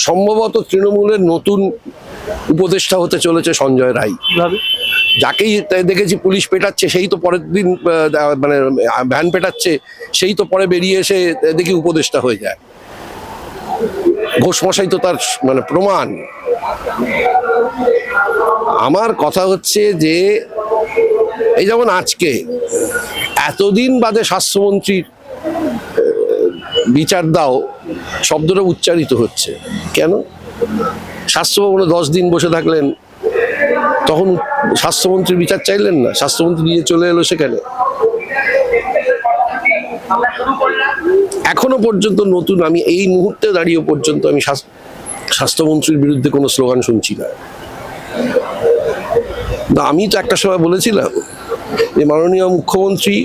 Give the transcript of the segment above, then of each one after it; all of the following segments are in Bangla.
সম্ভবত তৃণমূলের নতুন উপদেষ্টা হতে চলেছে সঞ্জয় রায়। কিভাবে? যাকেই দেখেছি পুলিশ পেটাচ্ছে, সেই তো পরের দিন মানে ভ্যান পেটাচ্ছে, সেই তো পরে বেরিয়ে এসে দেখি উপদেষ্টা হয়ে যায়। ঘোষমশাই তো তার মানে প্রমাণ। আমার কথা হচ্ছে যে এই যেমন আজকে এতদিন বাদে স্বাস্থ্যমন্ত্রীর বিচার দাও শব্দটা উচ্চারিত হচ্ছে কেন? স্বাস্থ্য ভবনে 10 দিন বসে থাকলেন, তখন স্বাস্থ্যমন্ত্রীর বিচার চাইলেন না? স্বাস্থ্যমন্ত্রী নিয়ে চলে এলো সেখানে। এখনো পর্যন্ত নতুন, আমি এই মুহূর্তে দাঁড়িয়ে পর্যন্ত আমি স্বাস্থ্যমন্ত্রীর বিরুদ্ধে কোনো স্লোগান শুনছি না। আমি তো একটা সময় বলেছিলাম যে মাননীয় মুখ্যমন্ত্রী,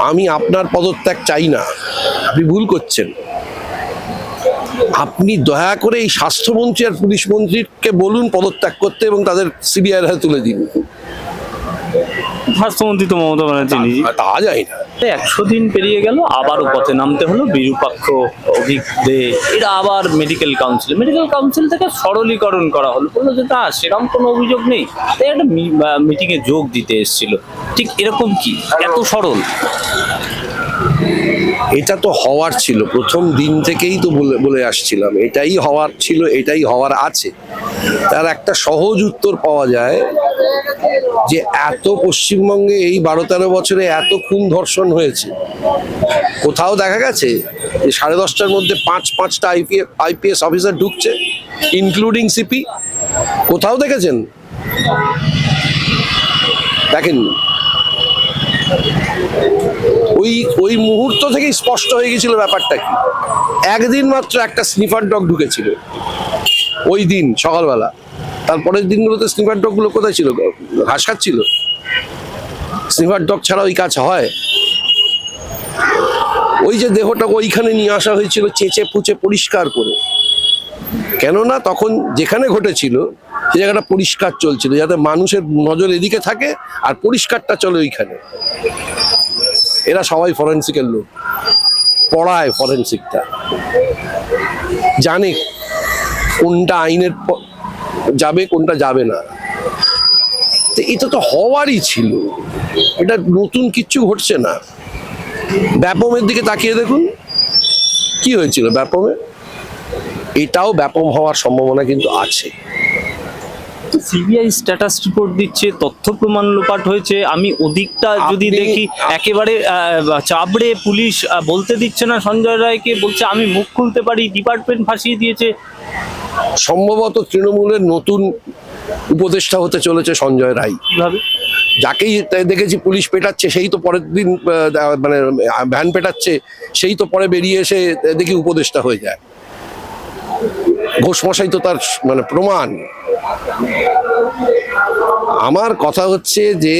আমি আপনার পদত্যাগ চাই না, আপনি ভুল করছেন। আপনি দয়া করে এই স্বাস্থ্যমন্ত্রী আর পুলিশ মন্ত্রীকে বলুন পদত্যাগ করতে এবং তাদের সিবিআইয়ের হাতে তুলে দিন। স্বাস্থ্যমন্ত্রী তো মমতা ব্যানার্জি নিজে। তা যায় না। 100 দিন পেরিয়ে গেল, আবারও পথে নামতে হলো বিরূপাক্ষ, অভিক দে, এরা আবার মেডিকেল কাউন্সিল থেকে সরলীকরণ করা হলো। বললো যে না, সেরকম কোনো অভিযোগ নেই, তাই একটা মিটিংয়ে যোগ দিতে এসেছিল। ঠিক এরকম কি এত সরল? এটা তো হওয়ার ছিল, প্রথম দিন থেকেই তো বলে আসছিলাম এটাই হওয়ার ছিল, এটাই হওয়ার আছে। তার একটা সহজ উত্তর পাওয়া যায় যে এত পশ্চিমবঙ্গে এই 12-13 বছরে এত খুন ধর্ষণ হয়েছে, কোথাও দেখা গেছে যে 10:30টার মধ্যে 5-5টা আইপিএস অফিসার ঢুকছে, ইনক্লুডিং সিপি? কোথাও দেখেছেন? দেখেননি। ওই মুহূর্ত থেকেই স্পষ্ট হয়ে গেছিল ব্যাপারটা কি। একদিন মাত্র একটা স্নিফার ডগ ঢুকেছিল, ওই দিন সকালবেলা। তারপরের দিনগুলোতে স্নিফার ডগ গুলো কোথায় ছিল? ঘাস খাচ্ছিল। স্নিফার ডগ ছাড়া ওই কাজ হয়? ওই যে দেহটাকে ওইখানে নিয়ে আসা হয়েছিল চেঁচে পুচে পরিষ্কার করে, কেননা তখন যেখানে ঘটেছিল সে জায়গাটা পরিষ্কার চলছিল, যাতে মানুষের নজর এদিকে থাকে আর পরিষ্কারটা চলে ওইখানে। এরা সবাই ফরেন্সিকের লোক, পড়ায় ফরেন্সিকটা, জানে কোনটা আইনের যাবে কোনটা যাবে না। তো এটা তো হওয়ারই ছিল, এটা নতুন কিচ্ছু ঘটছে না। ব্যাপমের দিকে তাকিয়ে দেখুন কি হয়েছিল ব্যাপমে। এটাও ব্যাপম হওয়ার সম্ভাবনা কিন্তু আছে। সিবিআই স্ট্যাটাস রিপোর্ট দিচ্ছে, তথ্য প্রমাণ লোপাট হয়েছে। আমি ওদিকটা যদি দেখি, একেবারে চাবড়ে পুলিশ বলতে দিচ্ছে না সঞ্জয় রায়কে, বলছে আমি মুখ খুলতে পারি, ডিপার্টমেন্ট ফাঁসিয়ে দিয়েছে। সম্ভবত তৃণমূলের নতুন উপদেষ্টা হতে চলেছে সঞ্জয় রায়। কিভাবে? যাকেই দেখেছি পুলিশ পেটাচ্ছে, সেই তো পরের দিন মানে ভ্যান পেটাচ্ছে, সেই তো পরে বেরিয়ে এসে দেখি উপদেষ্টা হয়ে যায়। ঘোষমশাই তো তার মানে প্রমাণ। আমার কথা হচ্ছে যে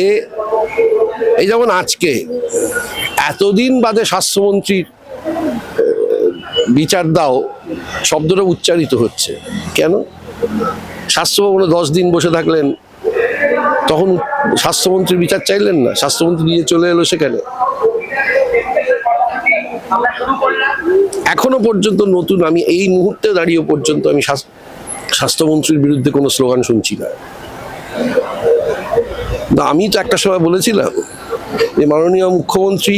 এই যেমন আজকে এতদিন বাদে স্বাস্থ্যমন্ত্রীর বিচার দাও শব্দটা উচ্চারিত হচ্ছে কেন? স্বাস্থ্য ভবনে 10 দিন বসে থাকলেন, তখন স্বাস্থ্যমন্ত্রীর বিচার চাইলেন না? স্বাস্থ্যমন্ত্রী নিয়ে চলে এলো সেখানে। এখনো পর্যন্ত নতুন, আমি এই মুহূর্তে দাঁড়িয়ে পর্যন্ত আমি স্বাস্থ্যমন্ত্রীর বিরুদ্ধে কোনো স্লোগান শুনছি না। আমি তো একটা সময় বলেছিলাম যে মাননীয় মুখ্যমন্ত্রী,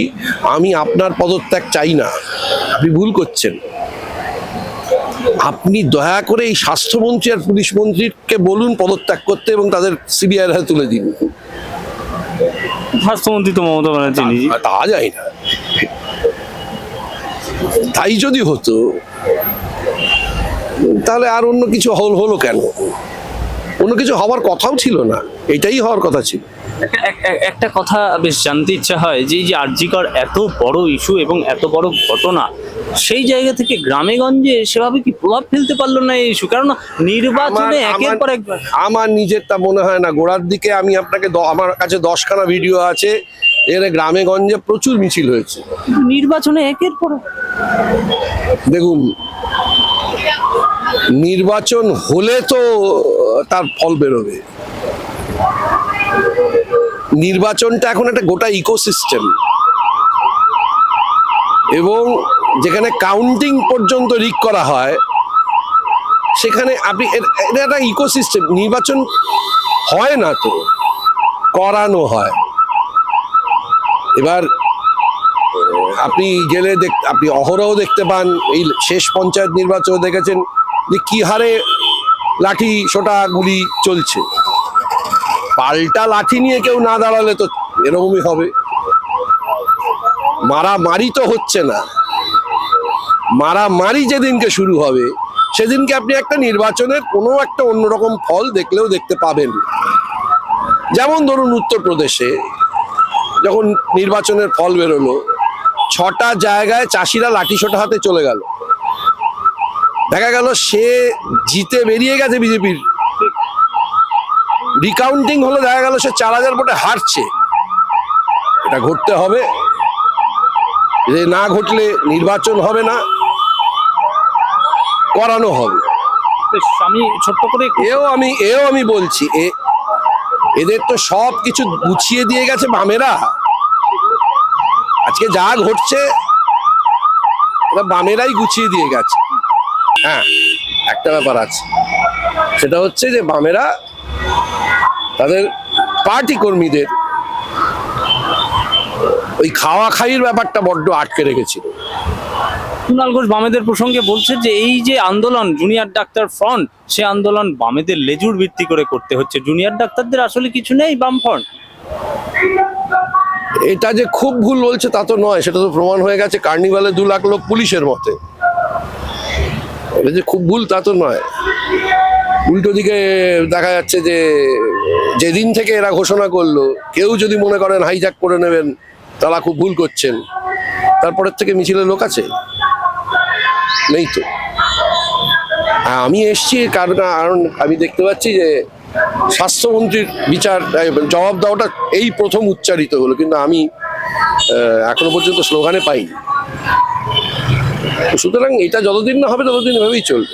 আমি আপনার পদত্যাগ চাই না, আপনি ভুল করছেন। আপনি দয়া করে এই স্বাস্থ্যমন্ত্রী আর পুলিশ মন্ত্রীকে বলুন পদত্যাগ করতে এবং তাদের সিবিআইয়ের হাতে তুলে দিন। স্বাস্থ্যমন্ত্রী তো মমতা ব্যানার্জি নিজে। তা যায় না। তাই যদি হতো তাহলে আর অন্য কিছু হলো কেন? অন্য কিছু হওয়ার কথাও ছিল না, এটাই হওয়ার কথা ছিল। একটা কথা বেশ জানতে ইচ্ছা হয় যে এই যে আরজিকর এত বড় ইস্যু এবং এত বড় ঘটনা, সেই জায়গা থেকে গ্রামে গঞ্জে সেভাবে কি প্রভাব ফেলতে পারলো না এই ইস্যু? কারণ নির্বাচনে একের পর এক। আমার নিজেরটা মনে হয় না। গোড়ার দিকে আমি আপনাকে আমার কাছে 10খানা ভিডিও আছে, এর গ্রামে গঞ্জে প্রচুর মিছিল হয়েছে। নির্বাচনে একের পর দেখুন, নির্বাচন হলে তো তার ফল বেরোবে। নির্বাচনটা এখন একটা গোটা ইকোসিস্টেম, এবং যেখানে কাউন্টিং পর্যন্ত রিগ করা হয় সেখানে আপনি এটা একটা ইকোসিস্টেম, নির্বাচন হয় না তো, করানো হয়। এবার আপনি গেলে আপনি অহরহ দেখতে পান, এই শেষ পঞ্চায়েত নির্বাচনে দেখেছেন যে কি হারে লাঠি সোটা গুলি চলছে। পাল্টা লাঠি নিয়ে কেউ না দাঁড়ালে তো এরকমই হবে। মারামারি তো হচ্ছে না, মারামারি যেদিনকে শুরু হবে সেদিনকে আপনি একটা নির্বাচনের কোনো একটা অন্যরকম ফল দেখতে পাবেন। যেমন ধরুন উত্তরপ্রদেশে যখন নির্বাচনের ফল বেরোলো, 6টা জায়গায় চাষিরা লাঠি সোটা হাতে চলে গেল। দেখা গেল সে জিতে বেরিয়ে গেছে বিজেপির, রিকাউন্টিং হলো, দেখা গেল সে 4000 ভোটে হারছে। এটা ঘটতে হবে, না ঘটলে নির্বাচন হবে না, করানো হবে। বেশ, আমি ছোট্ট করে এও আমি বলছি, এদের তো সব কিছু গুছিয়ে দিয়ে গেছে বামেরা। আজকে যা ঘটছে এটা বামেরাই গুছিয়ে দিয়ে গেছে। হ্যাঁ, একটা ব্যাপার আছে, সেটা হচ্ছে যে বামেরা তাদের পার্টি কর্মীদের ওই খাওয়া খাইয়ের ব্যাপারটা বড্ড আটকে রেখেছিল। কুণাল ঘোষ বামেদের প্রসঙ্গে বলছে যে এই যে আন্দোলন জুনিয়র ডাক্তার ফ্রন্ট, সে আন্দোলন বামেদের লেজুর ভিত্তি করে করতে হচ্ছে। জুনিয়র ডাক্তারদের আসলে কিছু নেই বাম ফ্রন্ট। এটা যে খুব ভুল বলছে তা তো নয়, সেটা তো প্রমাণ হয়ে গেছে কার্নিভালে 2 লাখ লোক পুলিশের মতে। এটা যে খুব ভুল তা তো নয়। উল্টো দিকে দেখা যাচ্ছে যে যেদিন থেকে এরা ঘোষণা করলো, কেউ যদি মনে করেন হাইজ্যাক করে নেবেন তারা খুব ভুল করছেন। তারপরের থেকে মিছিলের লোক আছে নেই তো। আমি এসছি কারণ আমি দেখতে পাচ্ছি যে স্বাস্থ্যমন্ত্রীর জবাব দেওয়াটা এই প্রথম উচ্চারিত হলো, কিন্তু আমি এখনো পর্যন্ত স্লোগানে পাইনি। সুতরাং এটা যতদিন না হবে ততদিন এভাবেই চলবে।